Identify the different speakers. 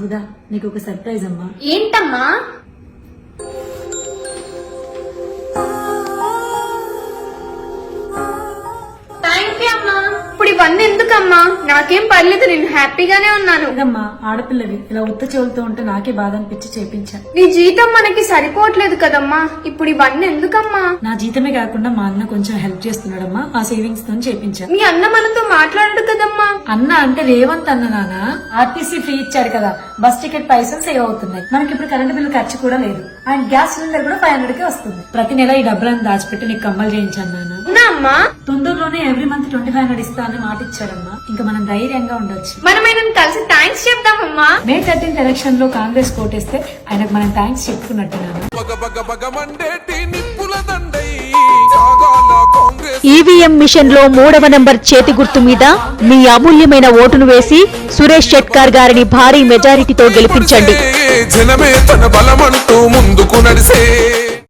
Speaker 1: సుధా, నీకు ఒక సర్ప్రైజ్ అమ్మా.
Speaker 2: ఏంటమ్మా? థ్యాంక్ యూ అమ్మా. ఇప్పుడు ఇవన్నీ ఎందుకమ్మా? నాకేం పర్లేదు, నేను హ్యాపీగానే ఉన్నాను.
Speaker 1: లేదమ్మా, ఆడపిల్లవి ఇలా ఉత్త చెవులతో ఉంటే నాకే బాధ అనిపించి చేపించా.
Speaker 2: నీ జీతం మనకి సరిపోవట్లేదు కదమ్మా, ఇప్పుడు ఇవన్నీ ఎందుకమ్మా?
Speaker 1: నా జీతమే కాకుండా మా అన్న కొంచెం హెల్ప్ చేస్తున్నాడమ్మా, ఆ సేవింగ్స్ తో చేపించా.
Speaker 2: మీ అన్న మనతో మాట్లాడడు కదమ్మా.
Speaker 1: అన్న అంటే రేవంత్ అన్న నాన్న. ఆర్టీసీ ఫ్రీ ఇచ్చాడు కదా, బస్ టికెట్ పైసలు సేవ్ అవుతున్నాయి. మనకి ఇప్పుడు కరెంట్ బిల్లు ఖర్చు కూడా లేదు. అండ్ గ్యాస్ సిలిండర్ కూడా 500 కే వస్తుంది. ప్రతి నెల ఈ డబ్బులను దాచిపెట్టి నీకు కమ్మలు చేయించాను నాన్న.
Speaker 2: అమ్మా,
Speaker 1: తొందరలోనే ఎవ్రీ మంత్ 2500 ఇస్తా అని మాట ఇచ్చాడమ్మా. ఇంకా మనం ధైర్యంగా ఉండొచ్చు.
Speaker 2: మనం ఆయనను కలిసి థ్యాంక్స్ చెప్దామమ్మా.
Speaker 1: May 13th ఎలక్షన్ లో కాంగ్రెస్ కోటేస్తే ఆయనకు మనం థ్యాంక్స్ చెప్పుకున్నట్టు నాన్న.
Speaker 3: ఈవీఎం మిషన్ లో 3వ నంబర్ చేతి గుర్తు మీద మీ అమూల్యమైన ఓటును వేసి సురేష్ షెట్కార్ గారిని భారీ మెజారిటీతో గెలిపించండి.
Speaker 4: జనమే తన బలమంటూ ముందుకు నడిసే